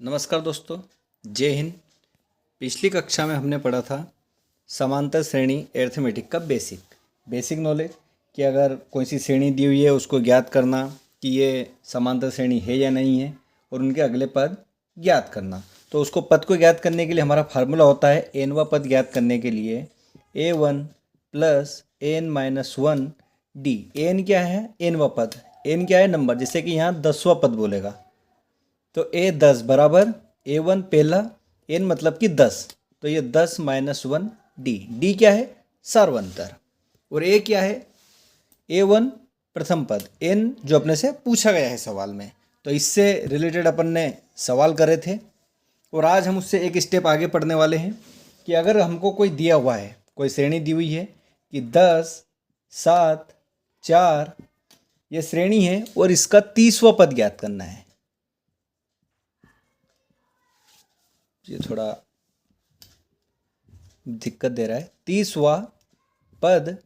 नमस्कार दोस्तों, जय हिंद। पिछली कक्षा में हमने पढ़ा था समांतर श्रेणी अरिथमेटिक का बेसिक नॉलेज कि अगर कोई सी श्रेणी दी हुई है उसको ज्ञात करना कि ये समांतर श्रेणी है या नहीं है और उनके अगले पद ज्ञात करना। तो उसको पद को ज्ञात करने के लिए हमारा फार्मूला होता है एनवा पद ज्ञात करने के लिए a1 plus n minus one d. N क्या है? एनवा पद। एन क्या है? नंबर। जैसे कि यहाँ 10वां पद बोलेगा तो a10 बराबर a1 पहला, n मतलब कि 10, तो ये 10 माइनस वन डी। डी क्या है? सार्वंतर। और a क्या है? a1 प्रथम पद, n जो अपने से पूछा गया है सवाल में। तो इससे रिलेटेड अपन ने सवाल करे थे और आज हम उससे एक स्टेप आगे पढ़ने वाले हैं कि अगर हमको कोई दिया हुआ है, कोई श्रेणी दी हुई है कि 10, 7, 4 ये श्रेणी है और इसका 30वां पद ज्ञात करना है। ये थोड़ा दिक्कत दे रहा है। 30वां पद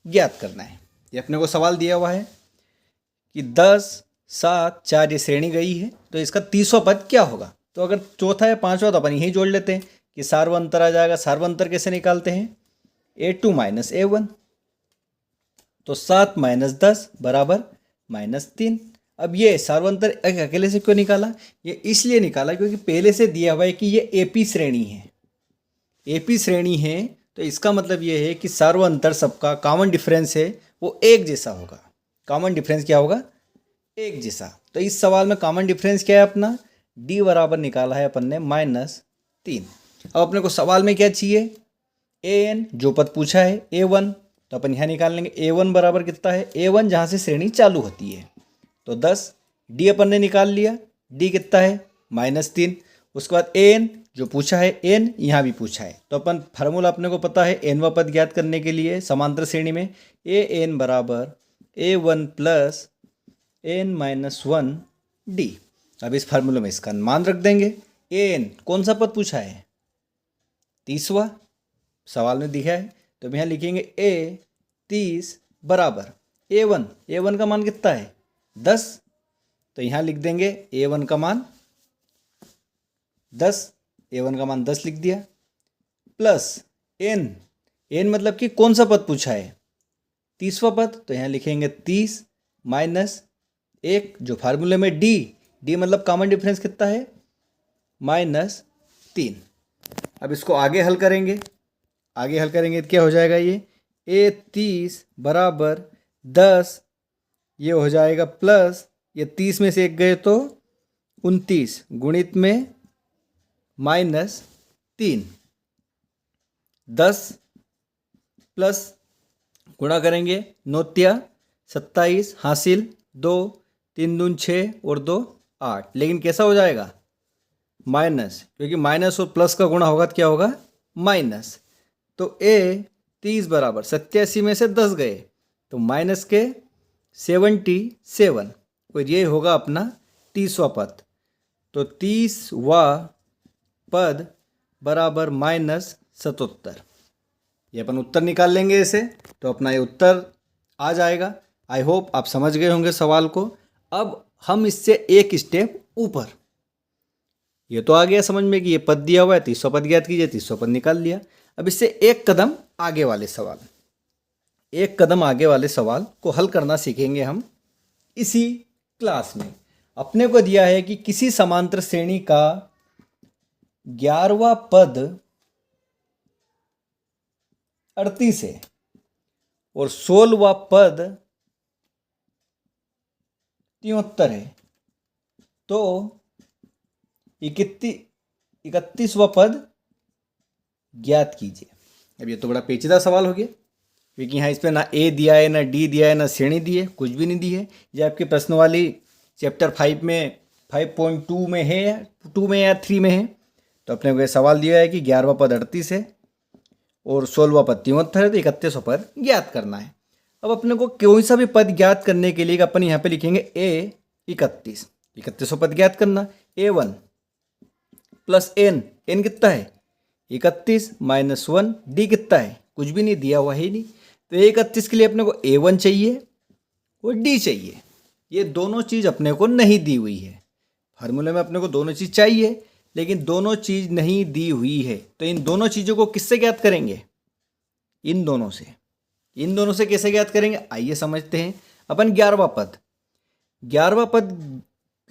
ज्ञात करना है। ये अपने को सवाल दिया हुआ है कि 10, 7, 4 ये श्रेणी गई है तो इसका 30वां पद क्या होगा। तो अगर चौथा या पांचवा तो अपन यही जोड़ लेते हैं कि सार्वंतर आ जाएगा। सार्वंतर कैसे निकालते हैं? a2 माइनस a1, तो 7 माइनस 10 बराबर -3। अब ये सार्वंतर अकेले से क्यों निकाला? ये इसलिए निकाला क्योंकि पहले से दिया हुआ है कि ये एपी श्रेणी है। एपी श्रेणी है तो इसका मतलब ये है कि सार्वंतर सबका कॉमन डिफरेंस है वो एक जैसा होगा। कॉमन डिफरेंस क्या होगा? एक जैसा। तो इस सवाल में कॉमन डिफरेंस क्या है अपना? डी बराबर निकाला है अपन ने -3। अब अपने को सवाल में क्या चाहिए? an जो पद पूछा है a1, तो अपन यहाँ निकाल लेंगे। a1 बराबर कितना है? a1 जहाँ से श्रेणी चालू होती है तो 10। डी अपन ने निकाल लिया। डी कितना है? -3। उसके बाद एन जो पूछा है, एन यहाँ भी पूछा है, तो अपन फार्मूला अपने को पता है एनवा पद ज्ञात करने के लिए समांतर श्रेणी में ए एन बराबर a1 plus n minus one d. अब इस फार्मूले में इसका मान रख देंगे। एन कौन सा पद पूछा है? 30वां सवाल में दिखा है, तो हम यहाँ लिखेंगे a30 बराबर a1 का मान कितना है? 10, तो यहाँ लिख देंगे a1 का मान 10, a1 का मान 10 लिख दिया, प्लस n मतलब कि कौन सा पद पूछा है? 30वां पद, तो यहाँ लिखेंगे 30 माइनस 1 जो फार्मूले में डी मतलब कॉमन डिफरेंस कितना है? -3। अब इसको आगे हल करेंगे। तो क्या हो जाएगा? ये a30 बराबर 10, ये हो जाएगा प्लस ये 30 में से एक गए तो 29 गुणित में -3। 10 प्लस गुणा करेंगे 9 × 27 हासिल 2, 3 दून 6 और 2 8। लेकिन कैसा हो जाएगा? माइनस, क्योंकि माइनस और प्लस का गुणा होगा तो क्या होगा? माइनस। तो a30 बराबर 87 में से 10 गए तो माइनस के 77 और ये होगा अपना 30वां पद। तो 30वां पद बराबर -77। ये अपन उत्तर निकाल लेंगे ऐसे, तो अपना ये उत्तर आ जाएगा। आई होप आप समझ गए होंगे सवाल को। अब हम इससे एक स्टेप ऊपर, ये तो आ गया समझ में कि ये पद दिया हुआ है, 30वां पद ज्ञात कीजिए, 30वां पद निकाल लिया। अब इससे एक कदम आगे वाले सवाल को हल करना सीखेंगे हम इसी क्लास में। अपने को दिया है कि किसी समांतर श्रेणी का 11वां पद 38 है और 16वां पद 73 है, तो 31वां पद ज्ञात कीजिए। अब ये तो बड़ा पेचीदा सवाल हो गया क्योंकि यहाँ इस पर ना ए दिया है, ना डी दिया है, ना श्रेणी दी है, कुछ भी नहीं दी है। ये आपके प्रश्नवाली चैप्टर 5 में 5.2 में है या 2 में या 3 में है। तो अपने को सवाल दिया है कि 11वां पद 38 है और 16वां पद 73 है, तो 31वां पद ज्ञात करना है। अब अपने को कोई सा भी पद ज्ञात करने के लिए अपन यहाँ पे लिखेंगे a31, 31वां पद ज्ञात करना। a1 प्लस एन कितना है? 31 माइनस 1 डी कितना है? कुछ भी नहीं दिया हुआ है ही नहीं। तो 31 के लिए अपने को a1 चाहिए और डी चाहिए। ये दोनों चीज़ अपने को नहीं दी हुई है। फार्मूले में अपने को दोनों चीज़ चाहिए, लेकिन दोनों चीज़ नहीं दी हुई है, तो इन दोनों चीज़ों को किससे ज्ञात करेंगे? इन दोनों से कैसे ज्ञात करेंगे? आइए समझते हैं। अपन 11वां पद, 11वां पद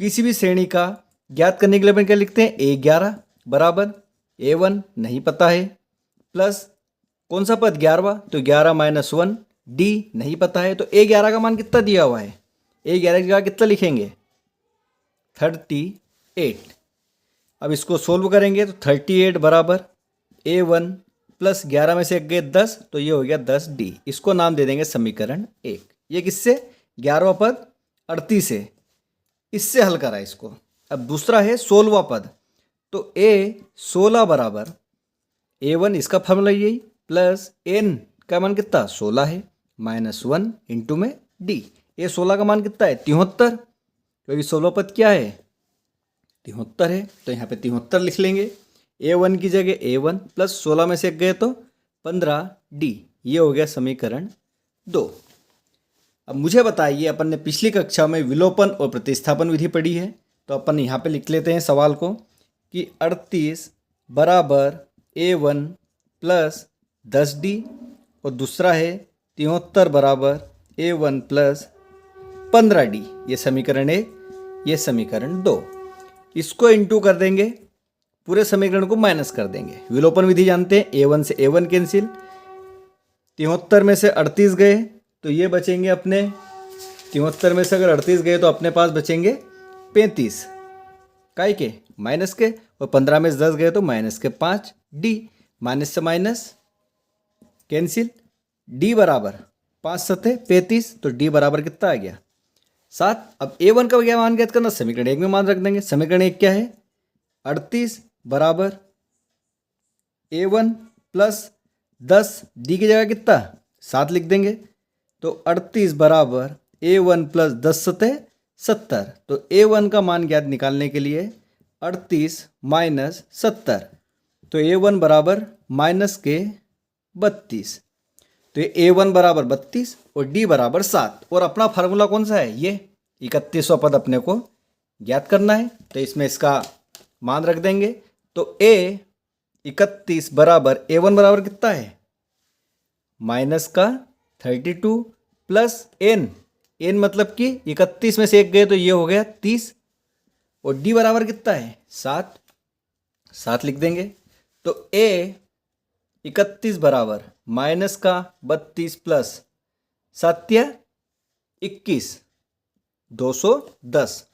किसी भी श्रेणी का ज्ञात करने के लिए अपन क्या लिखते हैं? A11 बराबर A1 नहीं पता है, प्लस कौन सा पद? 11वां, तो 11 - 1 D नहीं पता है, तो A11 का मान कितना दिया हुआ है? A11 की जगह कितना लिखेंगे? 38। अब इसको सोल्व करेंगे तो 38 बराबर A1 प्लस 11 में से एक गए 10, तो ये हो गया 10D। इसको नाम दे देंगे समीकरण 1। ये किससे? 11वां पद 38 है, इससे हल करा इसको। अब दूसरा है 16वां पद, तो A16 बराबर A1, इसका फॉर्मूला यही, प्लस N का मान कितना? 16 है, -1 इंटू में D। A16 का मान कितना है? 73, क्योंकि 16 पद क्या है? 73 है, तो यहाँ पे 73 लिख लेंगे। A1 की जगह A1 प्लस 16 में से एक गए तो 15D। ये हो गया समीकरण 2। अब मुझे बताइए, अपन ने पिछली कक्षा में विलोपन और प्रतिस्थापन विधि पढ़ी है, तो अपन यहाँ पे लिख लेते हैं सवाल को कि 38 बराबर A1 प्लस 10D, और दूसरा है 73 बराबर A1 प्लस 15D। ये समीकरण 1, ये समीकरण 2। इसको इंटू कर देंगे, पूरे समीकरण को माइनस कर देंगे। विलोपन विधि जानते हैं, A1 से A1 कैंसिल, 73 में से 38 गए तो ये बचेंगे अपने, 73 में से अगर 38 गए तो अपने पास बचेंगे 35, काय के? माइनस के, और 15 में से 10 गए तो माइनस के 5D। माइनस से माइनस कैंसिल, D बराबर 5 सतह 35, तो D बराबर कितना आ गया? 7। अब A1 का क्या मान ज्ञात करना? समीकरण 1 में मान रख देंगे। समीकरण 1 क्या है? 38 बराबर A1 प्लस 10, D की जगह कितना? 7 लिख देंगे, तो 38 बराबर A1 प्लस 10 सतह 70। तो A1 का मान ज्ञात निकालने के लिए 38 माइनस 70, तो A1 बराबर माइनस के 32। तो ये A1 बराबर 32 और D बराबर 7। और अपना फार्मूला कौन सा है? ये 31वां पद अपने को ज्ञात करना है, तो इसमें इसका मान रख देंगे। तो A31 बराबर A1 बराबर कितना है? माइनस का 32 प्लस N मतलब कि 31 में से एक गए तो ये हो गया 30, और D बराबर कितना है? 7 लिख देंगे। तो A31 बराबर माइनस का 32 प्लस 7 21, 210।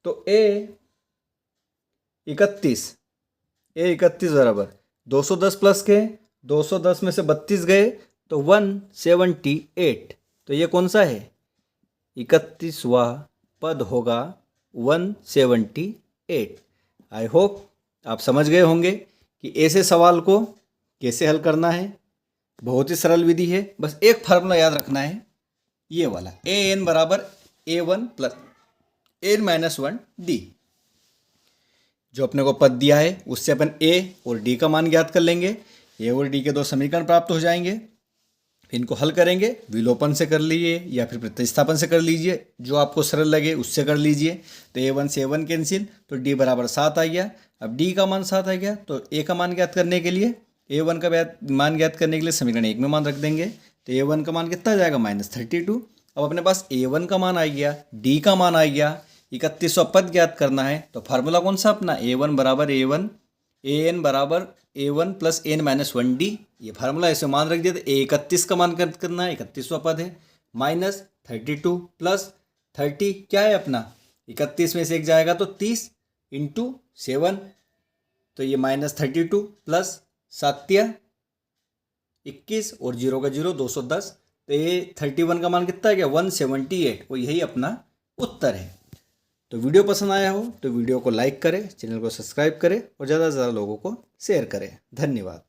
तो A31 बराबर 210 प्लस के 210 में से 32 गए तो 178। तो ये कौन सा है? 31वां पद होगा 178। आई होप आप समझ गए होंगे कि ऐसे सवाल को कैसे हल करना है। बहुत ही सरल विधि है, बस एक फार्मूला याद रखना है, ये वाला AN बराबर A1 प्लस N-1D। जो अपने को पद दिया है उससे अपन A और D का मान ज्ञात कर लेंगे। A और D के दो समीकरण प्राप्त हो जाएंगे, फिर इनको हल करेंगे। विलोपन से कर लीजिए या फिर प्रतिस्थापन से कर लीजिए, जो आपको सरल लगे उससे कर लीजिए। तो A1 से A1 कैंसिल, तो D बराबर 7 आ गया। अब D का मान 7 आ गया, तो A का मान ज्ञात करने के लिए, A1 का मान ज्ञात करने के लिए समीकरण 1 में मान रख देंगे। तो A1 का मान कितना आ जाएगा? -32। अब अपने पास A1 का मान आ गया, D का मान आ गया, 31वां पद ज्ञात करना है। तो फार्मूला कौन सा अपना? A1 बराबर A1, AN बराबर A1 प्लस N-1D। ये फार्मूला ऐसे मान रख दिया। तो 31 का मान ज्ञात करना है, 31वां पद है, -32 प्लस 30 क्या है अपना? 31 में से एक जाएगा तो 30 इंटू 7, तो ये -32 प्लस 7 21 और 0 का 0, 210। तो ये 31 का मान कितना है? क्या 178, और यही अपना उत्तर है। तो वीडियो पसंद आया हो तो वीडियो को लाइक करें, चैनल को सब्सक्राइब करें और ज़्यादा से ज़्यादा लोगों को शेयर करें। धन्यवाद।